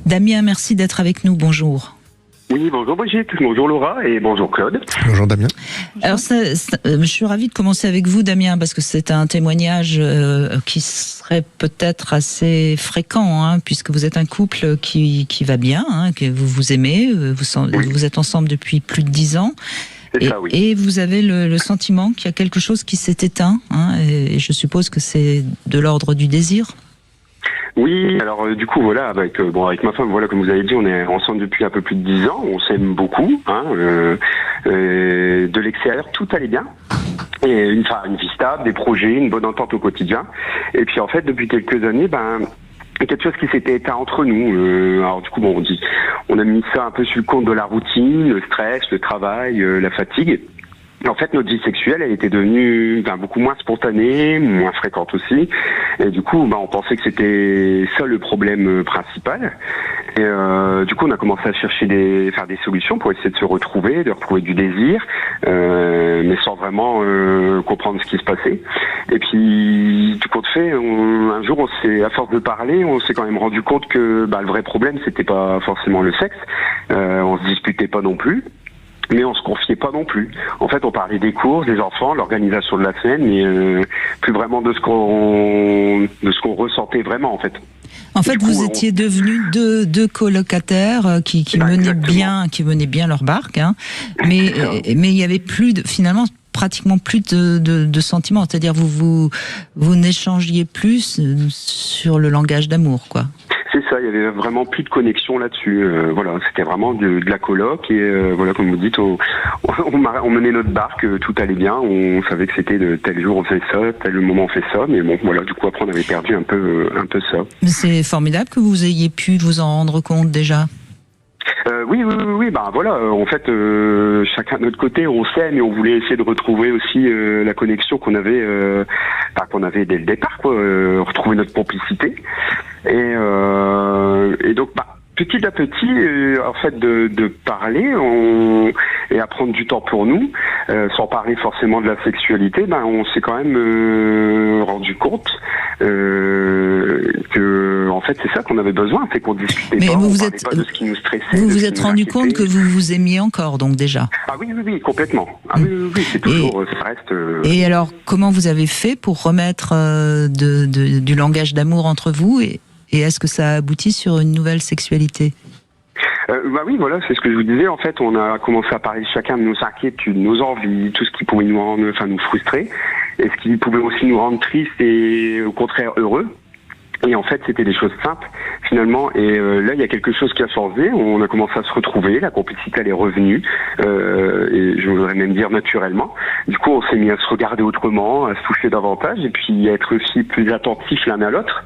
Damien, merci d'être avec nous. Bonjour. Oui, bonjour Brigitte, bonjour Laura et bonjour Claude. Bonjour Damien. Alors, je suis ravie de commencer avec vous, Damien, parce que c'est un témoignage qui serait peut-être assez fréquent, puisque vous êtes un couple qui va bien, que vous vous aimez, vous êtes ensemble depuis plus de 10 ans. Et vous avez le sentiment qu'il y a quelque chose qui s'est éteint, et je suppose que c'est de l'ordre du désir. Oui, alors du coup voilà, avec ma femme, voilà, comme vous avez dit, on est ensemble depuis un peu plus de 10 ans, on s'aime beaucoup, de l'extérieur tout allait bien, et une vie stable, des projets, une bonne entente au quotidien, et puis en fait depuis quelques années, quelque chose qui s'était éteint entre nous. Alors du coup on a mis ça un peu sur le compte de la routine, le stress, le travail, la fatigue. En fait, notre vie sexuelle, elle était devenue beaucoup moins spontanée, moins fréquente aussi. Et du coup, on pensait que c'était ça le problème principal. Et du coup, on a commencé à chercher des solutions pour essayer de se retrouver, de retrouver du désir, mais sans vraiment comprendre ce qui se passait. Et puis, du coup, un jour, à force de parler, on s'est quand même rendu compte que le vrai problème, c'était pas forcément le sexe. On se disputait pas non plus. Mais on se confiait pas non plus. En fait, on parlait des courses, des enfants, l'organisation de la semaine, mais plus vraiment de ce qu'on ressentait vraiment, en fait. En fait, vous étiez devenus deux colocataires qui menaient bien leur barque, mais il y avait finalement pratiquement plus de sentiments. C'est-à-dire vous n'échangiez plus sur le langage d'amour, quoi. C'est ça, il y avait vraiment plus de connexion là-dessus. C'était vraiment de la coloc et comme vous dites, on menait notre barque, tout allait bien, on savait que c'était de tel jour on fait ça, tel moment on fait ça, mais du coup après on avait perdu un peu ça. Mais c'est formidable que vous ayez pu vous en rendre compte déjà. Oui, en fait, chacun de notre côté, on s'aime et on voulait essayer de retrouver aussi la connexion qu'on avait dès le départ, retrouver notre complicité. Et donc, petit à petit, en fait, de parler et à prendre du temps pour nous, sans parler forcément de la sexualité, on s'est quand même rendu compte que, en fait, c'est ça qu'on avait besoin, c'est qu'on discutait pas, on parlait pas de ce qui nous stressait. Vous vous êtes rendu compte que vous vous aimiez encore, donc déjà. Ah oui, complètement. Ah oui, c'est toujours, ça reste. Et alors, comment vous avez fait pour remettre du langage d'amour entre vous et est-ce que ça aboutit sur une nouvelle sexualité ? Oui, voilà, c'est ce que je vous disais. En fait, on a commencé à parler chacun de nos inquiétudes, nos envies, tout ce qui pouvait nous frustrer, et ce qui pouvait aussi nous rendre tristes et au contraire heureux. Et en fait, c'était des choses simples, finalement. Et là, il y a quelque chose qui a changé. On a commencé à se retrouver. La complicité, elle est revenue. Et je voudrais même dire naturellement. Du coup, on s'est mis à se regarder autrement, à se toucher davantage, et puis à être aussi plus attentifs l'un à l'autre.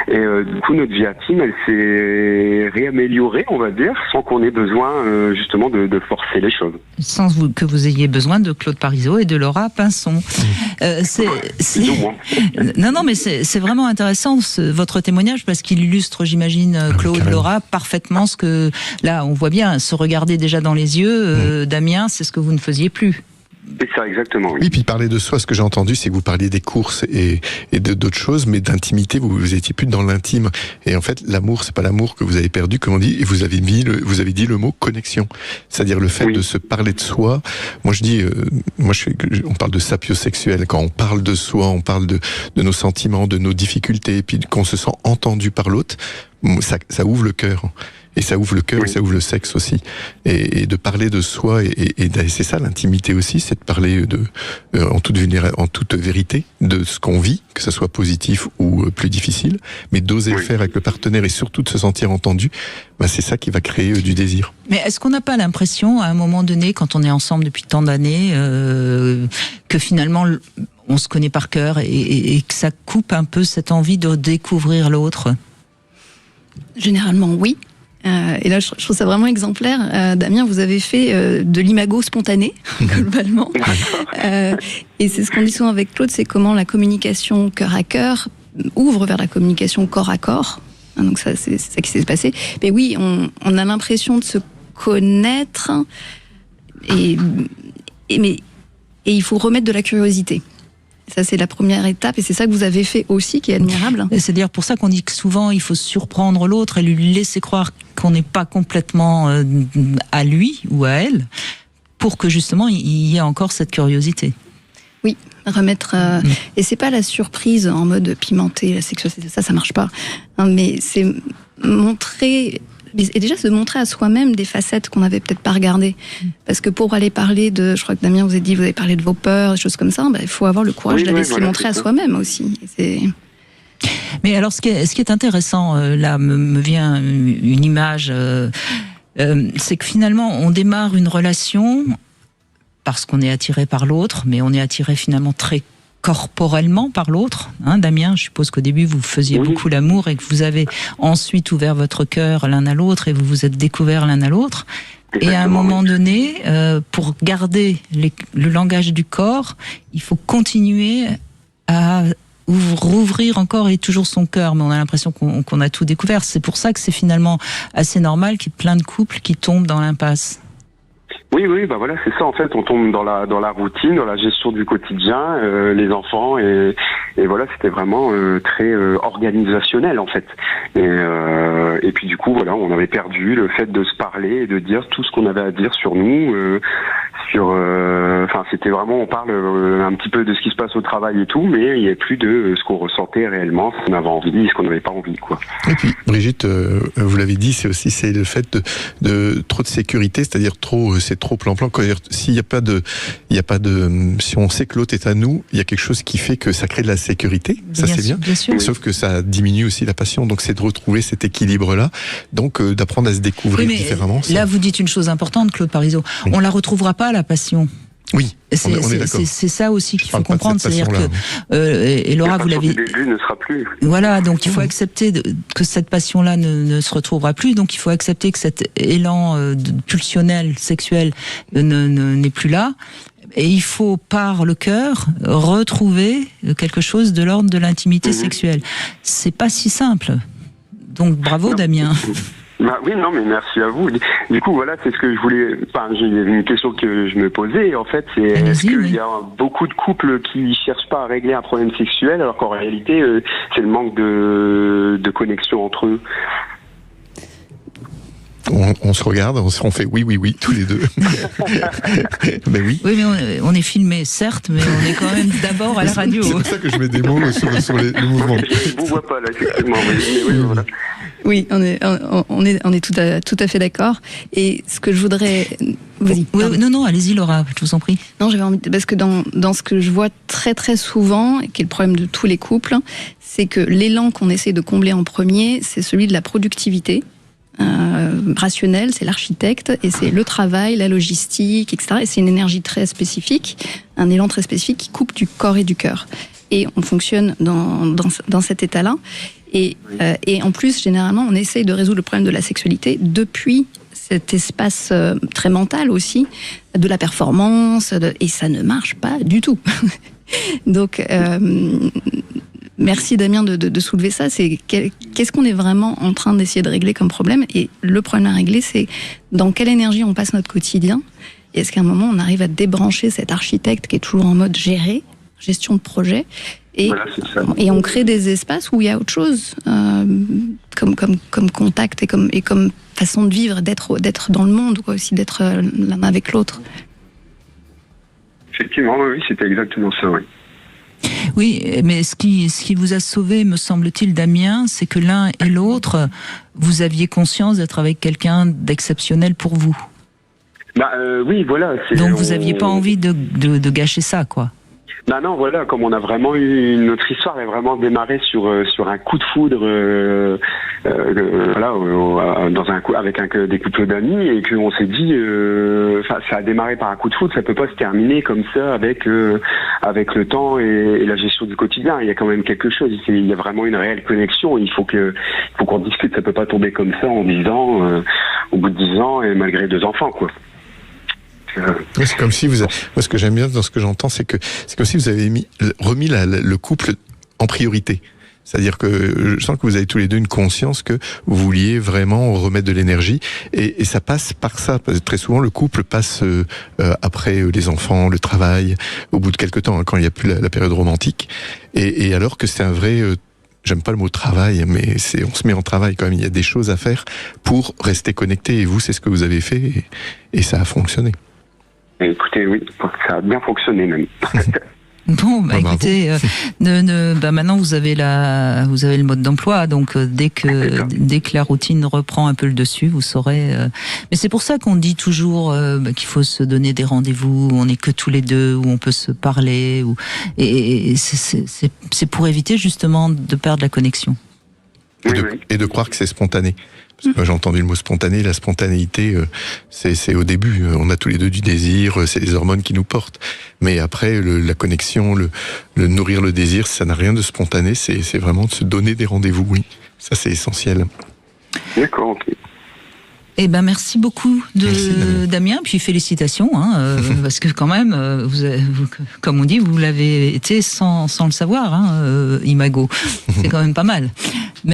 Et du coup, notre vie intime, elle s'est réaméliorée, on va dire, sans qu'on ait besoin, justement, de forcer les choses. Sans que vous ayez besoin de Claude Parisot et de Laura Pinson. Non, mais c'est vraiment intéressant, votre témoignage, parce qu'il illustre, j'imagine, Claude, Laura, parfaitement ce que, là, on voit bien, se regarder déjà dans les yeux, Damien, c'est ce que vous ne faisiez plus. C'est ça, exactement. Oui, puis parler de soi, ce que j'ai entendu, c'est que vous parliez des courses et d'autres choses, mais d'intimité, vous étiez plus dans l'intime. Et en fait, l'amour, c'est pas l'amour que vous avez perdu, comme on dit, et vous avez dit le mot connexion. C'est-à-dire le fait de se parler de soi. Moi, je dis, on parle de sapiosexuel. Quand on parle de soi, on parle de nos sentiments, de nos difficultés, et puis qu'on se sent entendu par l'autre, ça ouvre le cœur. Et ça ouvre le cœur, et ça ouvre le sexe aussi. Et de parler de soi, et c'est ça l'intimité aussi, c'est de parler en toute vérité de ce qu'on vit, que ça soit positif ou plus difficile, mais d'oser le faire avec le partenaire et surtout de se sentir entendu. C'est ça qui va créer du désir. Mais est-ce qu'on n'a pas l'impression, à un moment donné, quand on est ensemble depuis tant d'années, que finalement on se connaît par cœur et que ça coupe un peu cette envie de découvrir l'autre ? Généralement, oui. Et là, je trouve ça vraiment exemplaire. Damien, vous avez fait de l'imago spontané, globalement. Et c'est ce qu'on dit souvent avec Claude, c'est comment la communication cœur à cœur ouvre vers la communication corps à corps. Donc ça, c'est ça qui s'est passé. Mais oui, on a l'impression de se connaître, mais il faut remettre de la curiosité. Ça, c'est la première étape, et c'est ça que vous avez fait aussi, qui est admirable. C'est-à-dire pour ça qu'on dit que souvent, il faut surprendre l'autre et lui laisser croire qu'on n'est pas complètement à lui ou à elle, pour que justement, il y ait encore cette curiosité. Oui, remettre... Et c'est pas la surprise en mode pimenté, la sexualité, ça marche pas. Hein, mais c'est montrer... Et déjà se montrer à soi-même des facettes qu'on n'avait peut-être pas regardées. Parce que pour aller parler de... Je crois que Damien vous a dit, vous avez parlé de vos peurs, des choses comme ça, il faut avoir le courage d'aller se montrer à soi-même aussi. Mais alors, ce qui est intéressant, là, me vient une image, c'est que finalement, on démarre une relation parce qu'on est attiré par l'autre, mais on est attiré finalement très corporellement par l'autre. Hein, Damien, je suppose qu'au début, vous faisiez beaucoup l'amour et que vous avez ensuite ouvert votre cœur l'un à l'autre et vous vous êtes découverts l'un à l'autre. Et à un moment donné, pour garder le langage du corps, il faut continuer à rouvrir encore et toujours son cœur, mais on a l'impression qu'on a tout découvert. C'est pour ça que c'est finalement assez normal qu'il y ait plein de couples qui tombent dans l'impasse. Oui, voilà, c'est ça en fait. On tombe dans la routine, dans la gestion du quotidien, les enfants et voilà, c'était vraiment très organisationnel en fait. Et puis du coup, voilà, on avait perdu le fait de se parler et de dire tout ce qu'on avait à dire sur nous. Enfin, c'était vraiment, on parle un petit peu de ce qui se passe au travail et tout, mais il n'y a plus de ce qu'on ressentait réellement, ce qu'on avait envie, ce qu'on n'avait pas envie, quoi. Et puis, Brigitte, vous l'avez dit, c'est le fait de trop de sécurité, c'est-à-dire c'est trop plan-plan. S'il n'y a pas de, si on sait que l'autre est à nous, il y a quelque chose qui fait que ça crée de la sécurité. Ça, c'est bien. Bien sûr. Sauf que ça diminue aussi la passion. Donc, c'est de retrouver cet équilibre-là. Donc, d'apprendre à se découvrir différemment. Là, vous dites une chose importante, Claude Parisot. Oui. On la retrouvera pas, la passion. Oui, on est d'accord. C'est ça aussi qu'il faut comprendre, c'est-à-dire que et Laura, vous l'avez. Le début ne sera plus. Voilà, donc il faut accepter que cette passion-là ne se retrouvera plus. Donc il faut accepter que cet élan pulsionnel, sexuel, n'est plus là. Et il faut, par le cœur, retrouver quelque chose de l'ordre de l'intimité sexuelle. C'est pas si simple. Donc bravo, Damien. Bah oui, non, mais merci à vous. Du coup, voilà, c'est ce que je voulais. Enfin, j'ai une question que je me posais. En fait, c'est est-ce qu'il y a beaucoup de couples qui cherchent pas à régler un problème sexuel, alors qu'en réalité, c'est le manque de connexion entre eux. On se regarde, on fait oui, tous les deux. Ben oui. Oui, mais on est filmé, certes, mais on est quand même d'abord à la radio. C'est pour ça que je mets des mots sur le mouvement. Je vous vois pas là, effectivement. Mais oui, voilà. Oui, on est tout à fait d'accord. Et ce que je voudrais... Vas-y. Non, allez-y Laura, je vous en prie. Non, j'avais envie parce que dans ce que je vois très très souvent, et qui est le problème de tous les couples, c'est que l'élan qu'on essaie de combler en premier, c'est celui de la productivité. Rationnel, c'est l'architecte, et c'est le travail, la logistique, etc. Et c'est une énergie très spécifique, un élan très spécifique qui coupe du corps et du cœur. Et on fonctionne dans cet état-là. Et en plus, généralement, on essaye de résoudre le problème de la sexualité depuis cet espace très mental aussi, de la performance, et ça ne marche pas du tout. Donc... Merci Damien de soulever ça. C'est qu'est-ce qu'on est vraiment en train d'essayer de régler comme problème? Et le problème à régler, c'est dans quelle énergie on passe notre quotidien. Et est-ce qu'à un moment, on arrive à débrancher cet architecte qui est toujours en mode gestion de projet, et on crée des espaces où il y a autre chose, comme contact et comme façon de vivre, d'être dans le monde, quoi, aussi d'être l'un avec l'autre. Effectivement, oui, c'était exactement ça, oui. Oui, mais ce qui vous a sauvé, me semble-t-il, Damien, c'est que l'un et l'autre, vous aviez conscience d'être avec quelqu'un d'exceptionnel pour vous. Oui, voilà. Donc vous n'aviez pas envie de gâcher ça, quoi. Bah non, voilà, comme on a vraiment eu notre histoire a vraiment démarré sur un coup de foudre, voilà, avec des couples d'amis, et qu'on s'est dit, ça a démarré par un coup de foudre, ça peut pas se terminer comme ça avec le temps et la gestion du quotidien. Il y a quand même quelque chose, il y a vraiment une réelle connexion. Il faut qu'on discute, ça peut pas tomber comme ça en 10 ans, au bout de 10 ans et malgré 2 enfants, quoi. C'est comme si moi, ce que j'aime bien dans ce que j'entends, c'est comme si vous avez remis le couple en priorité. C'est-à-dire que je sens que vous avez tous les deux une conscience que vous vouliez vraiment remettre de l'énergie, et ça passe par ça. Parce que très souvent, le couple passe après les enfants, le travail, au bout de quelques temps, hein, quand il n'y a plus la période romantique, et alors que c'est un vrai... j'aime pas le mot travail, mais on se met en travail quand même. Il y a des choses à faire pour rester connecté. Et vous, c'est ce que vous avez fait, et ça a fonctionné. Écoutez, oui, ça a bien fonctionné même. Bon, écoutez, maintenant vous avez le mode d'emploi, donc dès que la routine reprend un peu le dessus, vous saurez. Mais c'est pour ça qu'on dit toujours qu'il faut se donner des rendez-vous où on n'est que tous les deux, où on peut se parler, et c'est pour éviter justement de perdre la connexion. Et de croire que c'est spontané. Parce que moi, j'ai entendu le mot spontané. La spontanéité, c'est au début. On a tous les deux du désir, c'est les hormones qui nous portent. Mais après, la connexion, le nourrir le désir, ça n'a rien de spontané. C'est vraiment de se donner des rendez-vous, oui. Ça, c'est essentiel. D'accord, ok. Eh ben, merci beaucoup Damien, puis félicitations, parce que quand même, vous, comme on dit, vous l'avez été sans le savoir, Imago. C'est quand même pas mal.